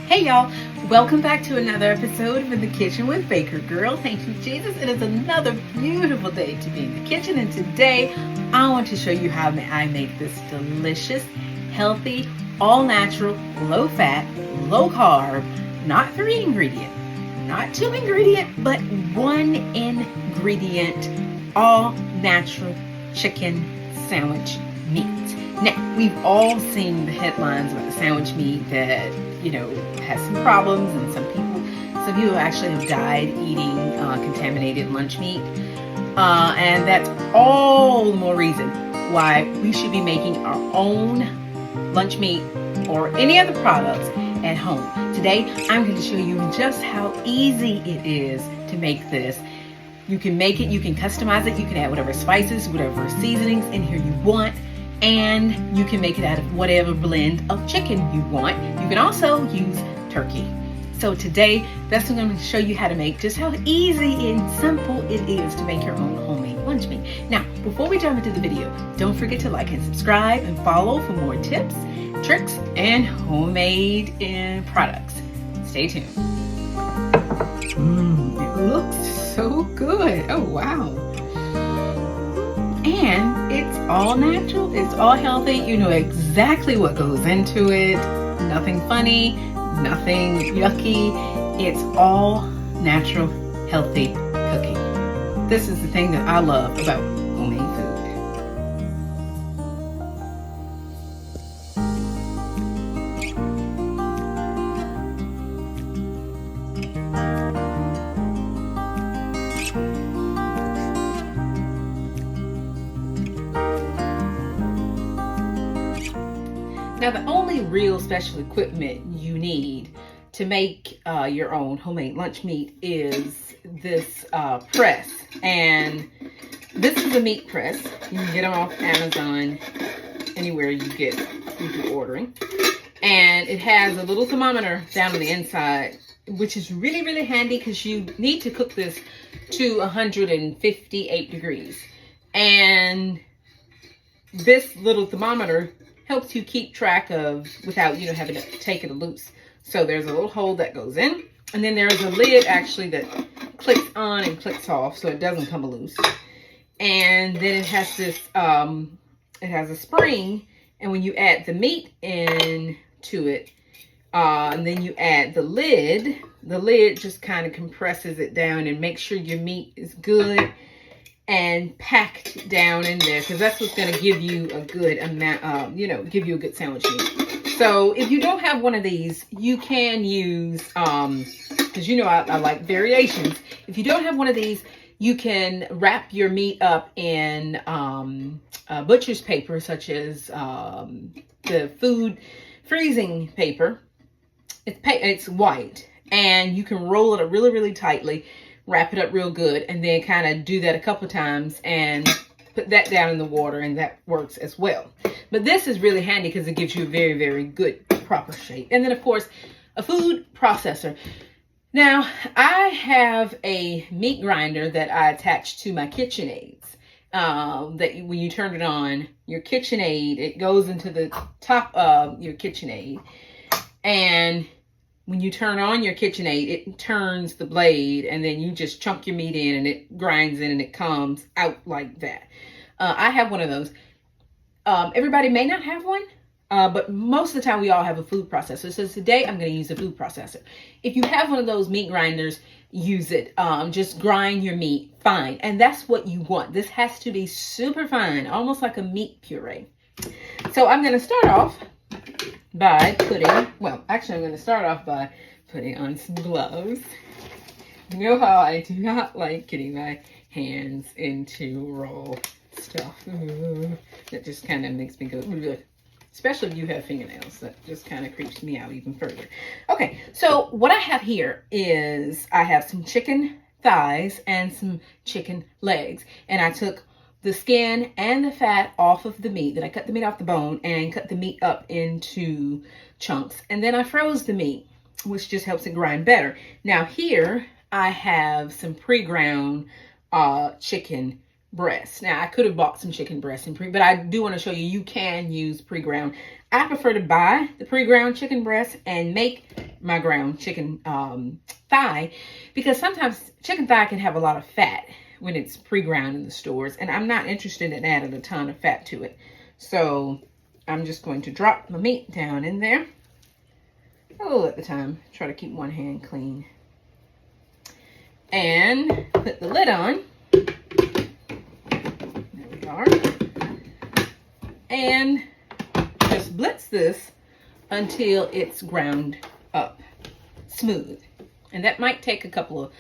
Hey y'all, welcome back to another episode of In the Kitchen with Baker Girl. Thank you, Jesus. It is another beautiful day to be in the kitchen, and today I want to show you how I make this delicious, healthy, all-natural, low-fat, low-carb, not 3-ingredient, not 2-ingredient, but 1-ingredient, all-natural chicken sandwich meat. Now, we've all seen the headlines about the sandwich meat that, has some problems, and some people actually have died eating contaminated lunch meat. And that's all the more reason why we should be making our own lunch meat or any other products at home. Today, I'm going to show you just how easy it is to make this. You can make it, you can customize it, you can add whatever spices, whatever seasonings in here you want, and you can make it out of whatever blend of chicken you want. You can also use turkey. So today, that's what I'm going to show you how to make, just how easy and simple it is to make your own homemade lunch meat. Now, before we jump into the video, don't forget to like and subscribe and follow for more tips, tricks, and homemade products. Stay tuned. It looks so good. Oh, wow. And it's all natural, it's all healthy. You know exactly what goes into it. Nothing funny, nothing yucky. It's all natural, healthy cooking. This is the thing that I love about homemade food. Now, the only real special equipment you need to make your own homemade lunch meat is this press. And this is a meat press. You can get them off Amazon, anywhere you do ordering. And it has a little thermometer down on the inside, which is really, really handy because you need to cook this to 158 degrees. And this little thermometer helps you keep track of without having to take it loose. So there's a little hole that goes in, and then there's a lid actually that clicks on and clicks off so it doesn't come loose. And then it has this it has a spring, and when you add the meat into it, and then you add the lid just kind of compresses it down and makes sure your meat is good and packed down in there, because that's what's going to give you a good amount, give you a good sandwich meat. So if you don't have one of these, you can use, because I like variations. If you don't have one of these, you can wrap your meat up in butcher's paper, such as the food freezing paper. It's white, and you can roll it up really, really tightly, wrap it up real good, and then kind of do that a couple times and put that down in the water, and that works as well. But this is really handy because it gives you a very, very good proper shape. And then, of course, a food processor. Now, I have a meat grinder that I attach to my KitchenAids. That when you turn it on, your KitchenAid, it goes into the top of your KitchenAid, and when you turn on your KitchenAid, it turns the blade, and then you just chunk your meat in, and it grinds in, and it comes out like that. I have one of those. Everybody may not have one, but most of the time we all have a food processor. So today I'm going to use a food processor. If you have one of those meat grinders, use it. Just grind your meat fine, and that's what you want. This has to be super fine, almost like a meat puree. So I'm going to start off by putting on some gloves. You know how I do not like getting my hands into raw stuff. That just kind of makes me go, especially if you have fingernails. That just kind of creeps me out even further. Okay, so what I have here is I have some chicken thighs and some chicken legs. And I took the skin and the fat off of the meat. Then I cut the meat off the bone and cut the meat up into chunks. And then I froze the meat, which just helps it grind better. Now here I have some pre-ground chicken breasts. Now I could have bought some chicken breasts but I do want to show you can use pre-ground. I prefer to buy the pre-ground chicken breasts and make my ground chicken thigh, because sometimes chicken thigh can have a lot of fat when it's pre-ground in the stores, and I'm not interested in adding a ton of fat to it. So I'm just going to drop my meat down in there. A little at the time. Try to keep one hand clean. And put the lid on. There we are. And just blitz this until it's ground up smooth. And that might take a couple of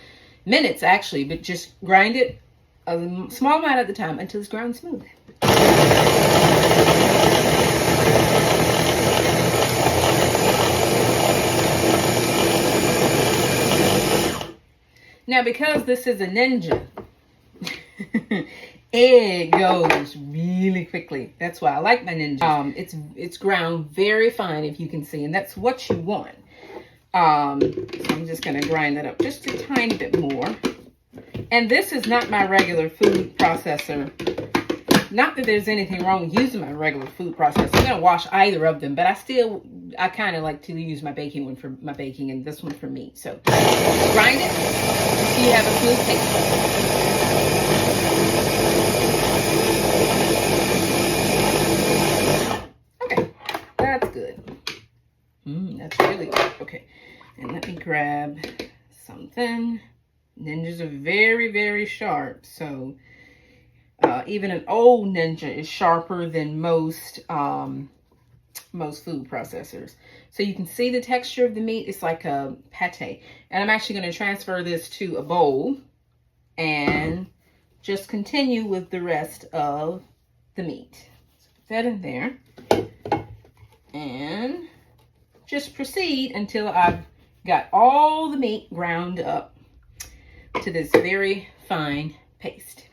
minutes actually, but just grind it a small amount at the time until it's ground smooth. Now, because this is a Ninja, it goes really quickly. That's why I like my Ninja. It's ground very fine, if you can see, and that's what you want. So I'm just going to grind that up just a tiny bit more. And this is not my regular food processor. Not that there's anything wrong with using my regular food processor. I'm going to wash either of them, but I kind of like to use my baking one for my baking and this one for meat. So grind it so you have a smooth paste. Okay, that's good. That's really good. Okay, and let me grab something. Ninjas are very, very sharp, so even an old Ninja is sharper than most food processors. So you can see the texture of the meat. It's like a pate. And I'm actually going to transfer this to a bowl and just continue with the rest of the meat. So put that in there and just proceed until I've got all the meat ground up to this very fine paste.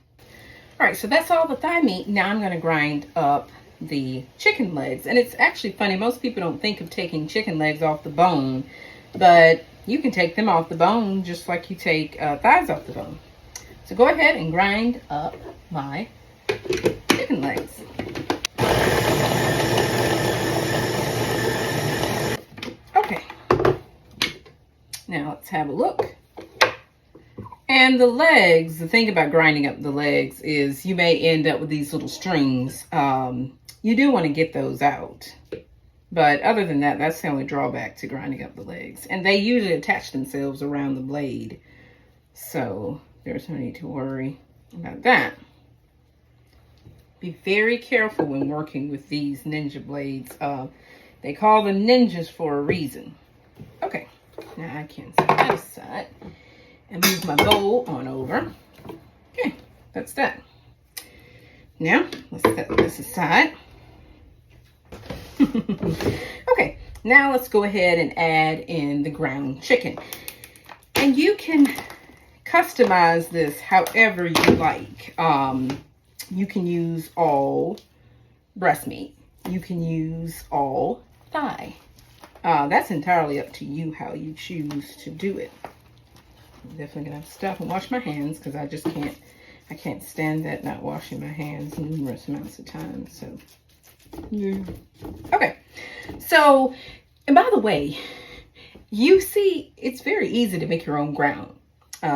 All right, so that's all the thigh meat. Now I'm going to grind up the chicken legs. And it's actually funny, most people don't think of taking chicken legs off the bone, but you can take them off the bone just like you take thighs off the bone. So go ahead and grind up my chicken legs. Okay, now let's have a look. And the legs, the thing about grinding up the legs is you may end up with these little strings. You do want to get those out. But other than that, that's the only drawback to grinding up the legs. And they usually attach themselves around the blade. So there's no need to worry about that. Be very careful when working with these Ninja blades. They call them Ninjas for a reason. Okay, now I can set that aside and move my bowl on over. Okay, that's that. Now, let's set this aside. Okay, now let's go ahead and add in the ground chicken. And you can customize this however you like. You can use all breast meat. You can use all thigh. That's entirely up to you how you choose to do it. I'm definitely gonna have to stop and wash my hands because I just can't stand that not washing my hands numerous amounts of times. So yeah. Okay, so, and by the way, you see it's very easy to make your own ground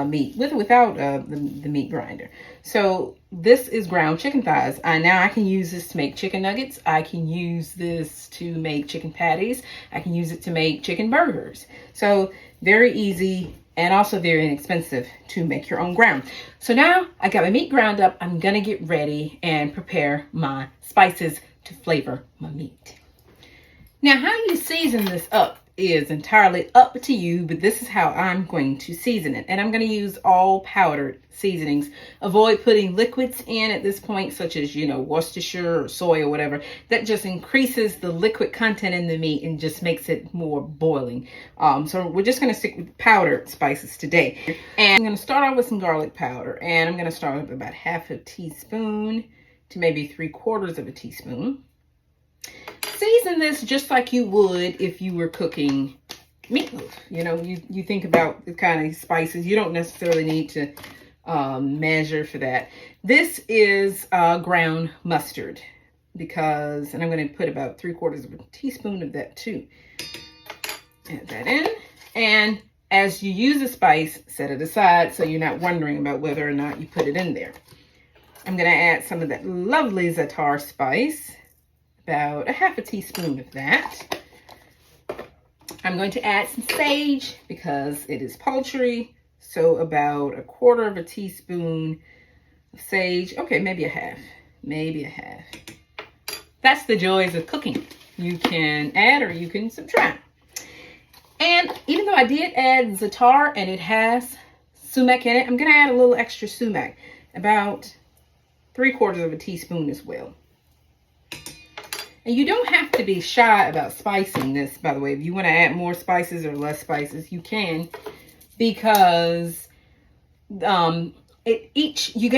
meat with or without the meat grinder. So this is ground chicken thighs. Now I can use this to make chicken nuggets. I can use this to make chicken patties. I can use it to make chicken burgers. So very easy and also very inexpensive to make your own ground. So now I got my meat ground up. I'm gonna get ready and prepare my spices to flavor my meat. Now, how you season this up is entirely up to you, but this is how I'm going to season it. And I'm going to use all powdered seasonings. Avoid putting liquids in at this point, such as, Worcestershire or soy or whatever. That just increases the liquid content in the meat and just makes it more boiling. So we're just going to stick with powdered spices today. And I'm going to start out with some garlic powder. And I'm going to start with about half a teaspoon to maybe 3/4 of a teaspoon. Season this just like you would if you were cooking meatloaf. You think about the kind of spices. You don't necessarily need to measure for that. This is ground mustard and I'm going to put about 3/4 of a teaspoon of that too. Add that in. And as you use the spice, set it aside so you're not wondering about whether or not you put it in there. I'm going to add some of that lovely Zaatar spice, about a half a teaspoon of that. I'm going to add some sage because it is poultry, so about a quarter of a teaspoon of sage. Okay, maybe a half. That's the joys of cooking. You can add or you can subtract. And even though I did add Zaatar and it has sumac in it, I'm going to add a little extra sumac, about 3/4 of a teaspoon as well. And you don't have to be shy about spicing this, by the way. If you want to add more spices or less spices, you can, because you're going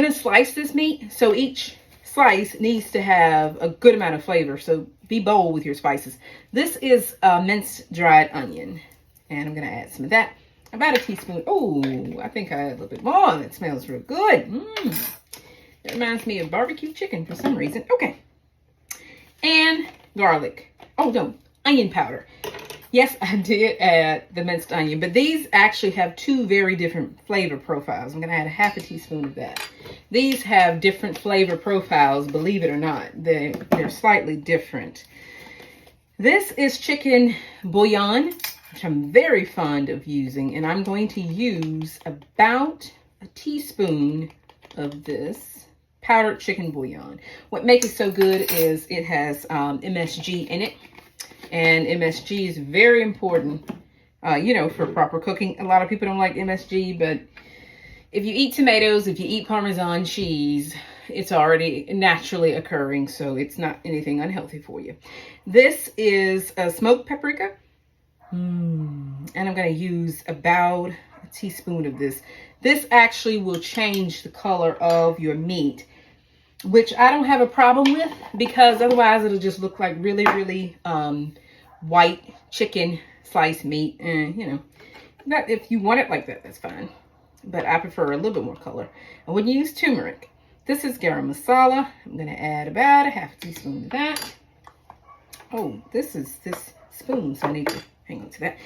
to slice this meat, so each slice needs to have a good amount of flavor. So be bold with your spices. This is minced dried onion, and I'm going to add some of that, about a teaspoon. Oh, I think I add a little bit more. That smells real good. That reminds me of barbecue chicken for some reason. Okay. And garlic. Oh, no, onion powder. Yes, I did add the minced onion, but these actually have two very different flavor profiles. I'm going to add a half a teaspoon of that. These have different flavor profiles, believe it or not. They're slightly different. This is chicken bouillon, which I'm very fond of using, and I'm going to use about a teaspoon of this powdered chicken bouillon. What makes it so good is it has MSG in it, and MSG is very important, for proper cooking. A lot of people don't like MSG, but if you eat tomatoes, if you eat Parmesan cheese, it's already naturally occurring, so it's not anything unhealthy for you. This is a smoked paprika, and I'm going to use about a teaspoon of this. This actually will change the color of your meat, which I don't have a problem with, because otherwise it'll just look like really, really white chicken sliced meat. And, that if you want it like that, that's fine. But I prefer a little bit more color. I wouldn't use turmeric. This is garam masala. I'm going to add about a half a teaspoon of that. Oh, this is this spoon, so I need to hang on to that.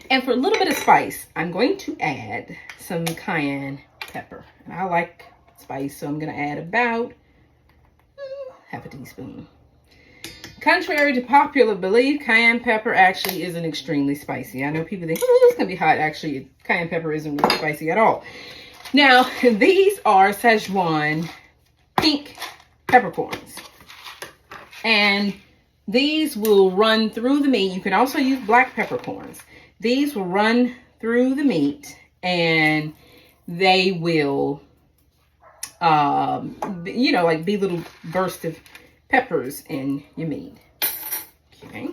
And for a little bit of spice, I'm going to add some cayenne pepper. And I like spice, so I'm going to add about half a teaspoon. Contrary to popular belief, cayenne pepper actually isn't extremely spicy. I know people think, oh, it's going to be hot. Actually, cayenne pepper isn't really spicy at all. Now, these are Szechuan pink peppercorns. And these will run through the meat. You can also use black peppercorns. These will run through the meat, and they will like be little bursts of peppers in your meat. Okay.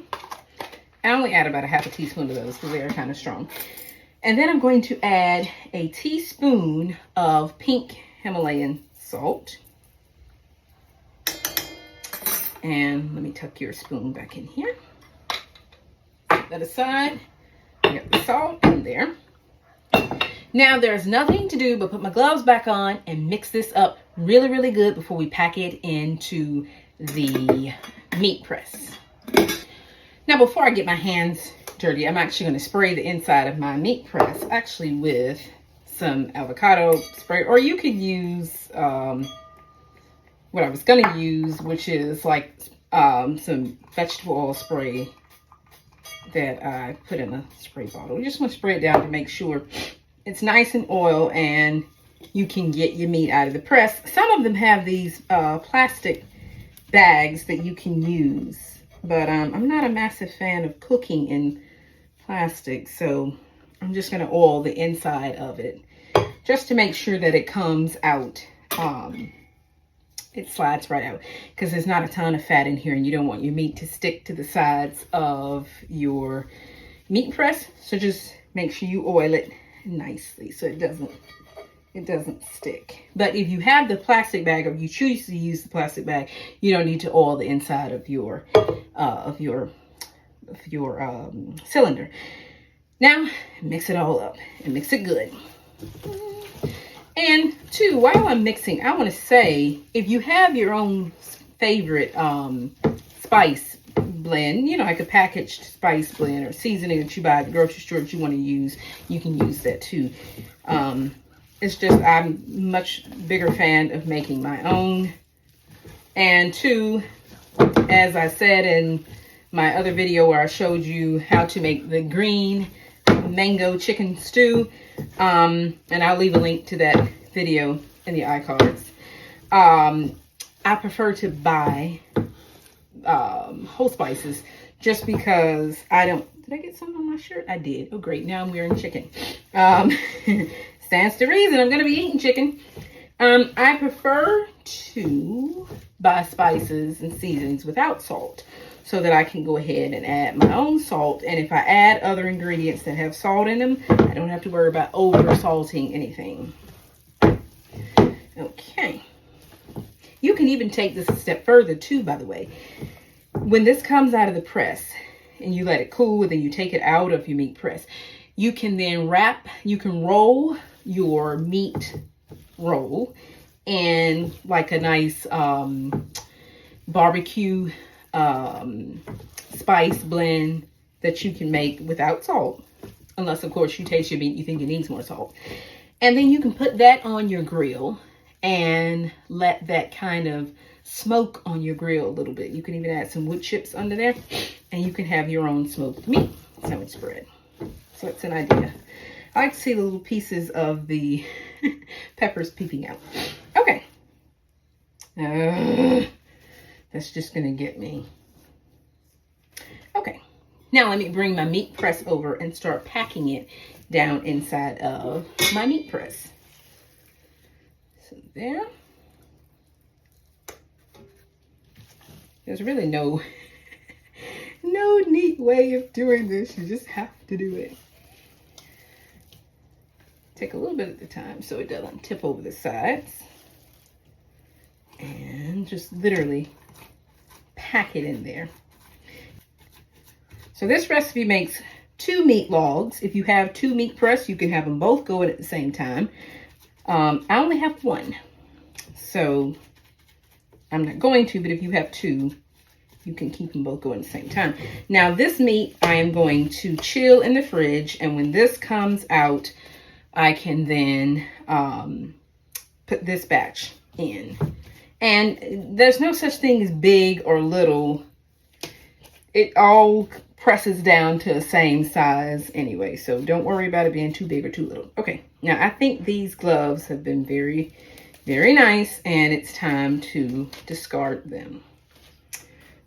I only add about a half a teaspoon of those because they are kind of strong. And then I'm going to add a teaspoon of pink Himalayan salt. And let me tuck your spoon back in here. Set that aside. I got the salt in there. Now, there's nothing to do but put my gloves back on and mix this up really, really good before we pack it into the meat press. Now, before I get my hands dirty, I'm actually going to spray the inside of my meat press, actually with some avocado spray, or you could use what I was going to use, which is like some vegetable oil spray that I put in a spray bottle. You just want to spray it down to make sure it's nice and oil and you can get your meat out of the press. Some of them have these plastic bags that you can use, but I'm not a massive fan of cooking in plastic, so I'm just going to oil the inside of it just to make sure that it comes out. It slides right out because there's not a ton of fat in here, and you don't want your meat to stick to the sides of your meat press. So just make sure you oil it nicely so it doesn't stick. But if you have the plastic bag, or you choose to use the plastic bag, you don't need to oil the inside of your cylinder. Now mix it all up and mix it good. And two, while I'm mixing, I want to say, if you have your own favorite spice blend, you know, like a packaged spice blend or seasoning that you buy at the grocery store that you want to use, you can use that too. It's just, I'm much bigger fan of making my own. And two, as I said in my other video where I showed you how to make the green mango chicken stew, and I'll leave a link to that video in the iCards. I prefer to buy whole spices just because I don't, did I get some on my shirt? I did. Oh great, now I'm wearing chicken. Stands to reason, I'm going to be eating chicken. I prefer to buy spices and seasonings without salt so that I can go ahead and add my own salt. And if I add other ingredients that have salt in them, I don't have to worry about over salting anything. Okay. You can even take this a step further too, by the way. When this comes out of the press and you let it cool and then you take it out of your meat press, you can then you can roll your meat roll in like a nice barbecue spice blend that you can make without salt. Unless, of course, you taste your meat, you think it needs more salt. And then you can put that on your grill and let that kind of smoke on your grill a little bit. You can even add some wood chips under there and you can have your own smoked meat sandwich spread. So it's an idea. I like to see the little pieces of the peppers peeping out. Okay. That's just going to get me. Okay. Now let me bring my meat press over and start packing it down inside of my meat press. So there. There's really no neat way of doing this. You just have to do it. Take a little bit at a time so it doesn't tip over the sides. And just literally pack it in there. So this recipe makes 2 meat logs. If you have 2 meat press, you can have them both going at the same time. I only have 1. So I'm not going to, but if you have 2, you can keep them both going at the same time. Now this meat I am going to chill in the fridge, and when this comes out, I can then put this batch in. And there's no such thing as big or little. It all presses down to the same size anyway. So don't worry about it being too big or too little. Okay, now I think these gloves have been very, very nice, and it's time to discard them.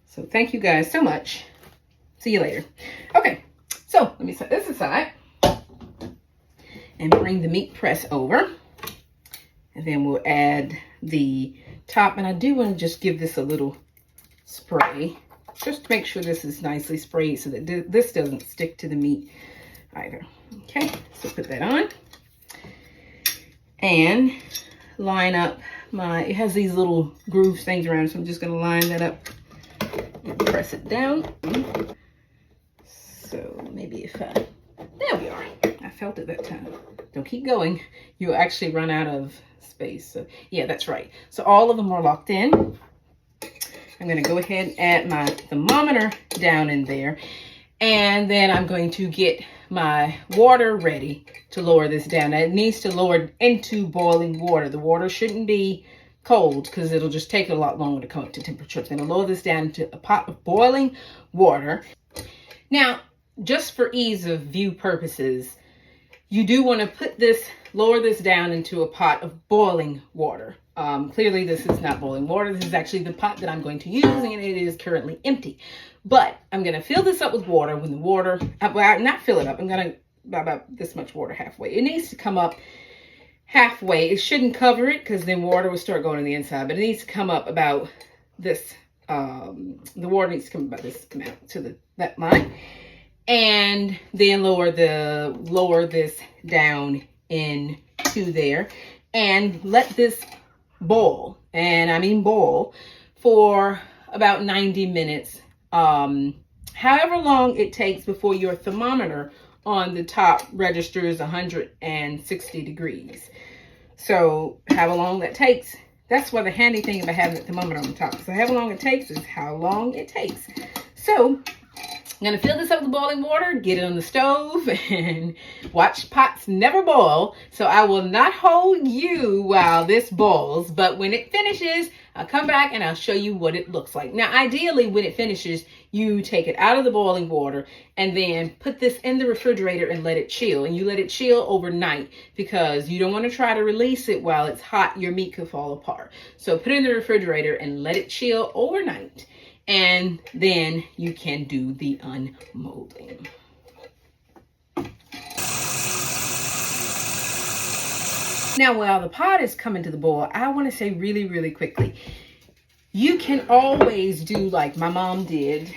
So thank you guys so much. See you later. Okay, so let me set this aside and bring the meat press over. And then we'll add the top. And I do want to just give this a little spray, just to make sure this is nicely sprayed so that this doesn't stick to the meat either. Okay, so put that on. And line up it has these little groove things around, so I'm just going to line that up and press it down. So maybe if there we are. I felt it that time. Don't keep going. You'll actually run out of space. So yeah, that's right. So all of them are locked in. I'm going to go ahead and add my thermometer down in there. And then I'm going to get my water ready to lower this down. Now, it needs to lower into boiling water. The water shouldn't be cold because it'll just take a lot longer to come up to temperature. I'm going to lower this down to a pot of boiling water. Now, just for ease of view purposes, you do want to lower this down into a pot of boiling water. Clearly this is not boiling water. This is actually the pot that I'm going to use, and it is currently empty. But I'm going to fill this up with water. When the water, well, not fill it up. I'm going to about this much water halfway. It needs to come up halfway. It shouldn't cover it because then water will start going on the inside, but it needs to come up about this. The water needs to come about this amount to that line. And then lower this down into there and let this boil. And I mean boil for about 90 minutes. However long it takes before your thermometer on the top registers 160 degrees. So however long that takes, that's what the handy thing about having the thermometer on the top. So however long it takes is how long it takes. So I'm gonna fill this up with boiling water, get it on the stove, and watch pots never boil. So I will not hold you while this boils, but when it finishes, I'll come back and I'll show you what it looks like. Now, ideally, when it finishes, you take it out of the boiling water and then put this in the refrigerator and let it chill. And you let it chill overnight because you don't want to try to release it while it's hot. Your meat could fall apart. So put it in the refrigerator and let it chill overnight. And then you can do the unmolding. Now, while the pot is coming to the boil, I want to say really, really quickly, you can always do like my mom did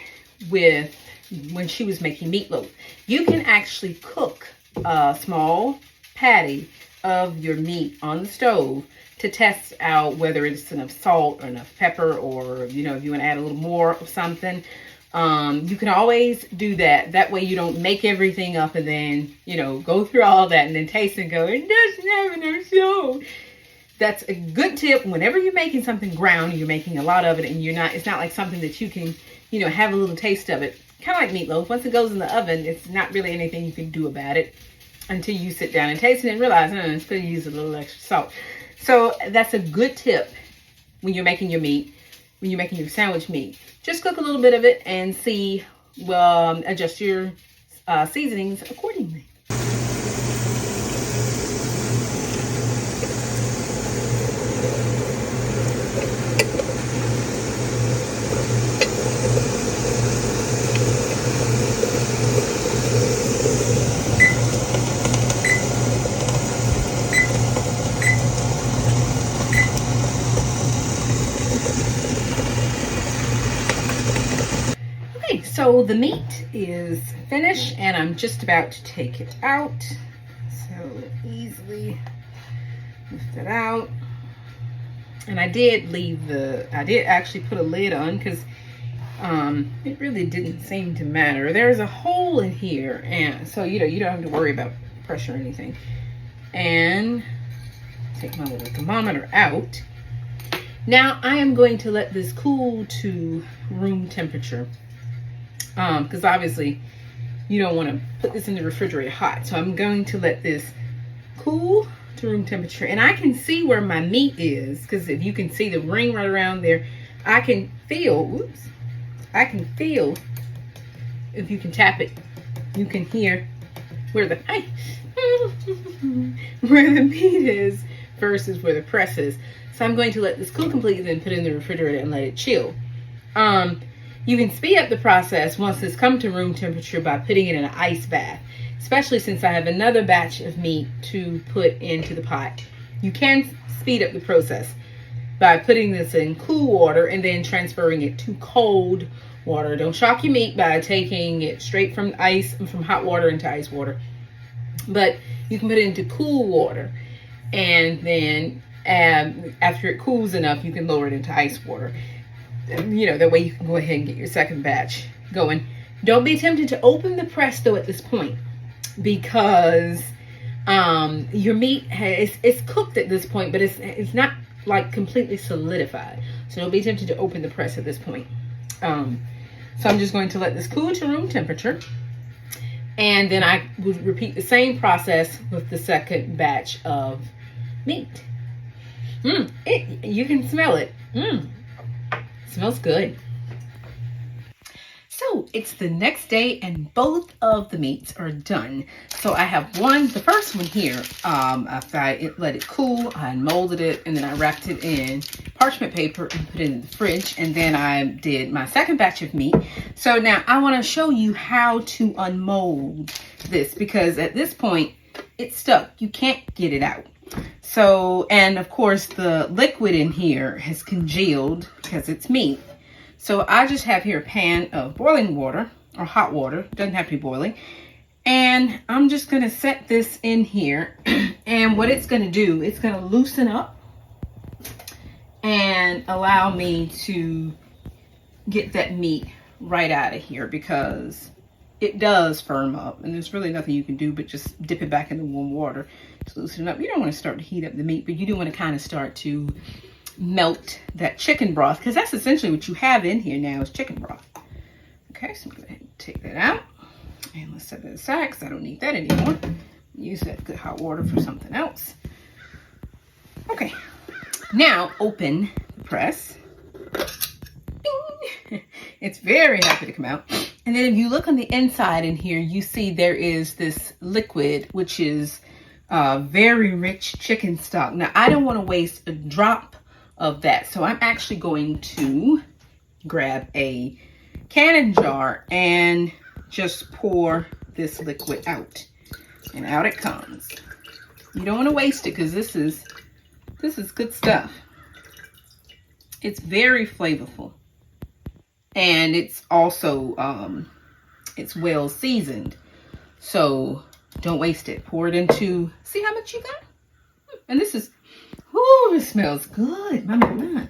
with when she was making meatloaf. You can actually cook a small patty of your meat on the stove to test out whether it's enough salt or enough pepper, or, you know, if you want to add a little more of something. You can always do that. That way you don't make everything up and then, you know, go through all that and then taste and go, it doesn't have enough salt. That's a good tip. Whenever you're making something ground, you're making a lot of it, and it's not like something that you can, you know, have a little taste of it. Kind of like meatloaf. Once it goes in the oven, it's not really anything you can do about it until you sit down and taste it and realize, it's going to use a little extra salt. So that's a good tip when you're making your meat, when you're making your sandwich meat. Just cook a little bit of it and see, adjust your seasonings accordingly. So the meat is finished and I'm just about to take it out. So easily lift it out. And I did actually put a lid on because it really didn't seem to matter. There's a hole in here, and so you don't have to worry about pressure or anything. And take my little thermometer out. Now I am going to let this cool to room temperature. Because obviously you don't want to put this in the refrigerator hot. So I'm going to let this cool to room temperature. And I can see where my meat is, because if you can see the ring right around there, I can feel, if you can tap it, you can hear where the where the meat is versus where the press is. So I'm going to let this cool completely, then put it in the refrigerator and let it chill. You can speed up the process once it's come to room temperature by putting it in an ice bath, especially since I have another batch of meat to put into the pot. You can speed up the process by putting this in cool water and then transferring it to cold water. Don't shock your meat by taking it straight from hot water into ice water. But you can put it into cool water, and then after it cools enough, you can lower it into ice water. You know, that way you can go ahead and get your second batch going. Don't be tempted to open the press though at this point, because your meat it's cooked at this point, but it's not like completely solidified. So don't be tempted to open the press at this point. So I'm just going to let this cool to room temperature, and then I would repeat the same process with the second batch of meat. You can smell it. Smells good. So it's the next day and both of the meats are done. So I have the first one here, after I let it cool, I molded it, and then I wrapped it in parchment paper and put it in the fridge. And then I did my second batch of meat. So now I want to show you how to unmold this, because at this point it's stuck. You can't get it out. So, and of course the liquid in here has congealed because it's meat. So I just have here a pan of boiling water or hot water. Doesn't have to be boiling. And I'm just going to set this in here. And what it's going to do, it's going to loosen up and allow me to get that meat right out of here, because it does firm up and there's really nothing you can do but just dip it back into warm water to loosen it up. You don't want to start to heat up the meat, but you do want to kind of start to melt that chicken broth, because that's essentially what you have in here now is chicken broth. Okay, so I'm going to go ahead and take that out. And let's set that aside because I don't need that anymore. Use that good hot water for something else. Okay, now open the press. Bing! It's very happy to come out. And then if you look on the inside in here, you see there is this liquid, which is very rich chicken stock. Now, I don't want to waste a drop of that. So I'm actually going to grab a canning jar and just pour this liquid out. And out it comes. You don't want to waste it because this is good stuff. It's very flavorful. And it's also, it's well seasoned. So don't waste it. Pour it into, see how much you got? And this is, ooh, it smells good. Mama.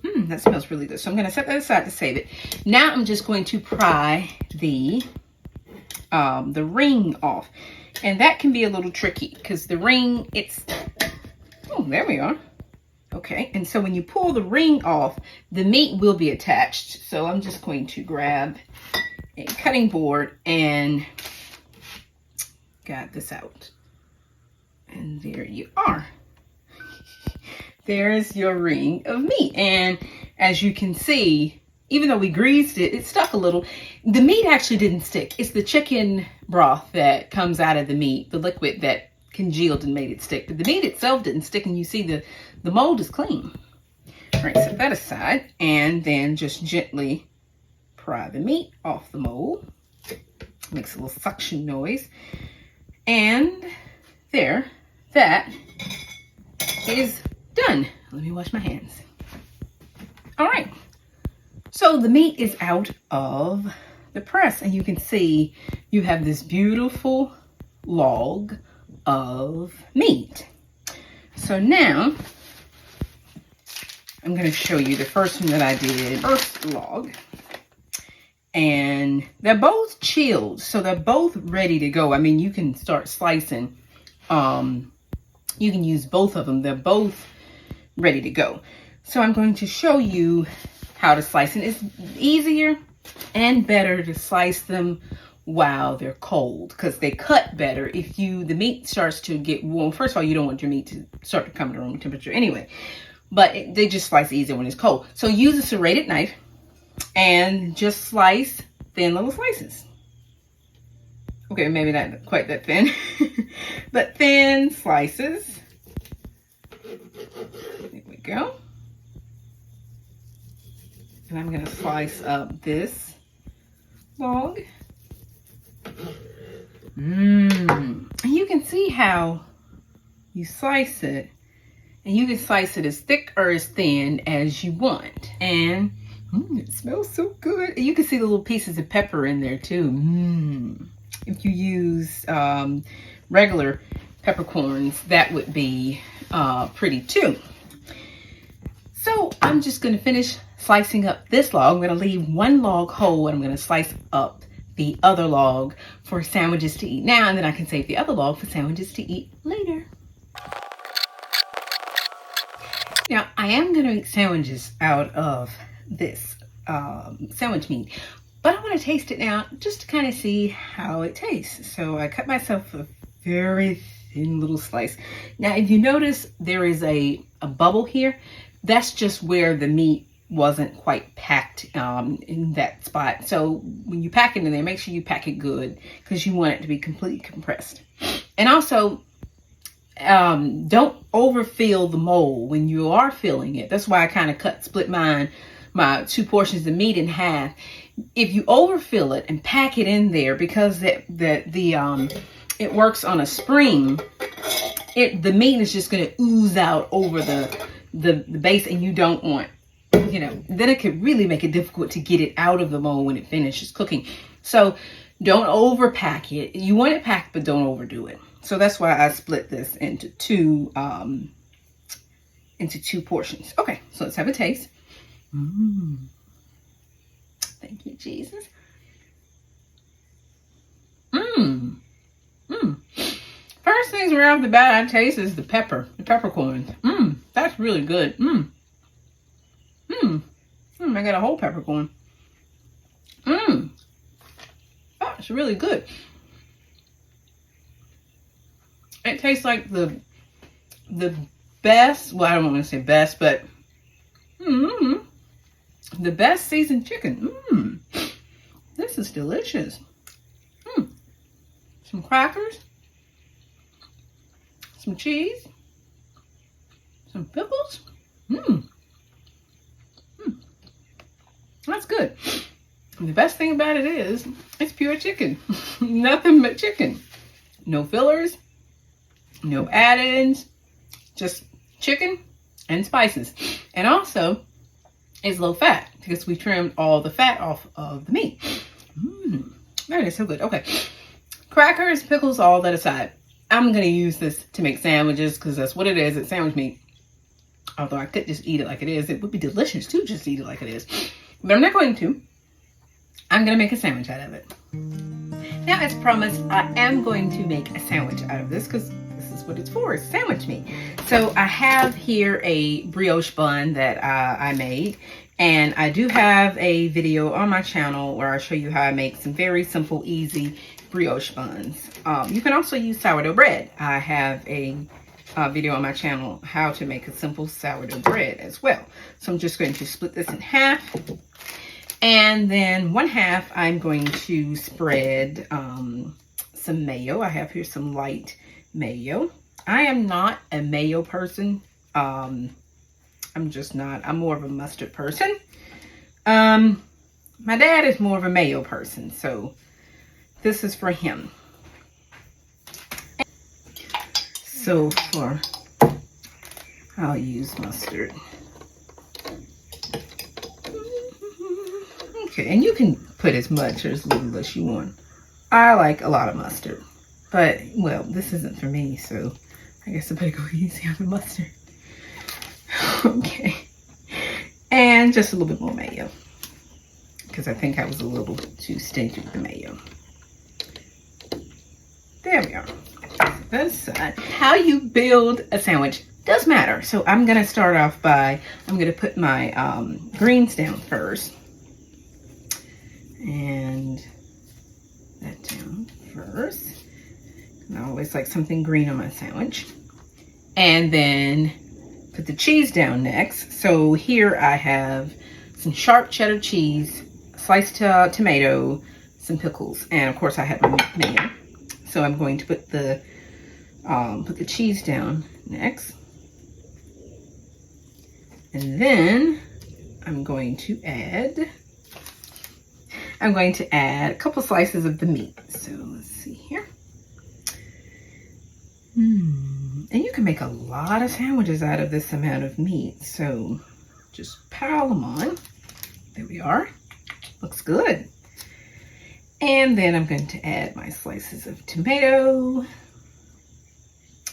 That smells really good. So I'm going to set that aside to save it. Now I'm just going to pry the ring off. And that can be a little tricky because the ring, oh, there we are. Okay, and so when you pull the ring off, the meat will be attached. So I'm just going to grab a cutting board and got this out. And there you are. There's your ring of meat. And as you can see, even though we greased it, it stuck a little. The meat actually didn't stick. It's the chicken broth that comes out of the meat, the liquid that congealed and made it stick. But the meat itself didn't stick, and you see the mold is clean. All right, set that aside, and then just gently pry the meat off the mold. Makes a little suction noise. And there, that is done. Let me wash my hands. All right. So the meat is out of the press, and you can see you have this beautiful log of meat. So now I'm going to show you the first one that I did, first log. And they're both chilled, so they're both ready to go. I mean, you can start slicing. You can use both of them. They're both ready to go. So I'm going to show you how to slice. And it's easier and better to slice them while they're cold because they cut better if the meat starts to get warm. First of all, you don't want your meat to start to come to room temperature anyway, but they just slice easier when it's cold. So use a serrated knife and just slice thin little slices. Okay, maybe not quite that thin, but thin slices. There we go. And I'm going to slice up this log. And you can see how you slice it. And you can slice it as thick or as thin as you want. And it smells so good. And you can see the little pieces of pepper in there too. If you use regular peppercorns, that would be pretty too. So I'm just going to finish slicing up this log. I'm going to leave one log whole, and I'm going to slice up the other log for sandwiches to eat now, and then I can save the other log for sandwiches to eat later. Now, I am going to make sandwiches out of this sandwich meat, but I want to taste it now just to kind of see how it tastes. So I cut myself a very thin little slice. Now, if you notice, there is a bubble here. That's just where the meat wasn't quite packed in that spot. So when you pack it in there, make sure you pack it good because you want it to be completely compressed. And also, don't overfill the mold when you are filling it. That's why I kind of split my two portions of meat in half. If you overfill it and pack it in there, because it works on a spring, the meat is just going to ooze out over the base, and you don't want, then it could really make it difficult to get it out of the mold when it finishes cooking. So don't overpack it. You want it packed, but don't overdo it. So that's why I split this into two portions. Okay, so let's have a taste. Thank you, Jesus. First things right off the bat I taste is the peppercorns. That's really good. I got a whole peppercorn. It's really good. It tastes like the best, well, I don't want to say best, but the best seasoned chicken. This is delicious. Some crackers, some cheese, some pickles. That's good. And the best thing about it is it's pure chicken. Nothing but chicken. No fillers, no add-ins, just chicken and spices. And also, it's low fat because we trimmed all the fat off of the meat. That is so good. Okay. Crackers, pickles, all that aside. I'm going to use this to make sandwiches because that's what it is. It's sandwich meat. Although I could just eat it like it is. It would be delicious to just eat it like it is. But I'm not going to. I'm going to make a sandwich out of it. Now, as promised, I am going to make a sandwich out of this because this is what it's for. It's sandwich meat. So I have here a brioche bun that I made. And I do have a video on my channel where I show you how I make some very simple, easy brioche buns. You can also use sourdough bread. I have a video on my channel how to make a simple sourdough bread as well. So I'm just going to split this in half. And then one half I'm going to spread some mayo. I have here some light mayo. I am not a mayo person. I'm just not. I'm more of a mustard person. My dad is more of a mayo person, so this is for him. So I'll use mustard. Okay, and you can put as much or as little as you want. I like a lot of mustard, but well, this isn't for me, so I guess I better go easy on the mustard. Okay, and just a little bit more mayo because I think I was a little too stingy with the mayo. There we are. That's side. How you build a sandwich does matter. So I'm gonna start off by I'm gonna put my greens down first, and that down first. And I always like something green on my sandwich, and then put the cheese down next. So here I have some sharp cheddar cheese, sliced tomato, some pickles, and of course I have my mayo. So I'm going to put the cheese down next, and then I'm going to add a couple slices of the meat. So let's see here. And you can make a lot of sandwiches out of this amount of meat. So just pile them on. There we are. Looks good. And then I'm going to add my slices of tomato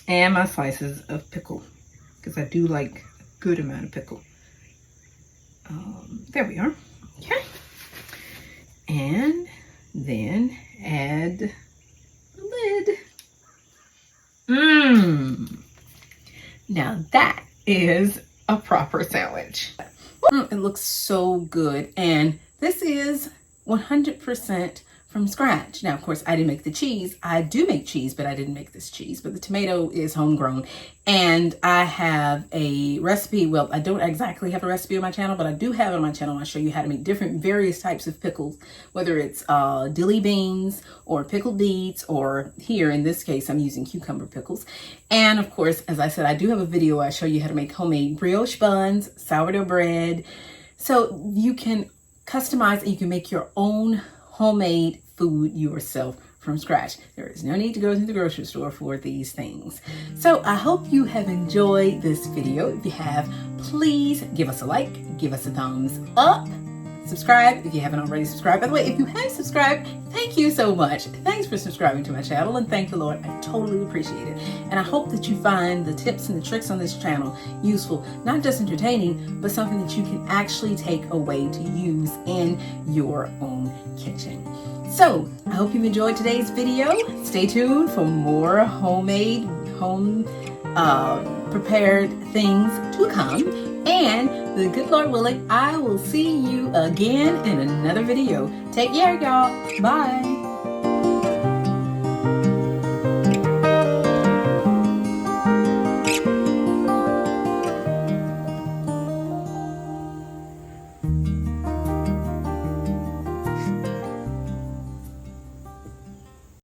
and my slices of pickle because I do like a good amount of pickle. There we are. Okay. And then add the lid. Now that is a proper sandwich. It looks so good. And this is 100% from scratch. Now, of course, I didn't make the cheese. I do make cheese, but I didn't make this cheese. But the tomato is homegrown. And I have a recipe. Well, I don't exactly have a recipe on my channel, but I do have it on my channel. I'll show you how to make different various types of pickles, whether it's dilly beans or pickled beets, or here in this case, I'm using cucumber pickles. And of course, as I said, I do have a video where I show you how to make homemade brioche buns, sourdough bread. So you can customize and you can make your own homemade food yourself from scratch. There is no need to go to the grocery store for these things. So I hope you have enjoyed this video. If you have, please give us a like, give us a thumbs up, subscribe if you haven't already subscribed. By the way, if you have subscribed, thank you so much. Thanks for subscribing to my channel, and thank the Lord. I totally appreciate it. And I hope that you find the tips and the tricks on this channel useful, not just entertaining, but something that you can actually take away to use in your own kitchen. So I hope you enjoyed today's video. Stay tuned for more homemade, prepared things to come. And the good Lord willing, I will see you again in another video. Take care, y'all. Bye.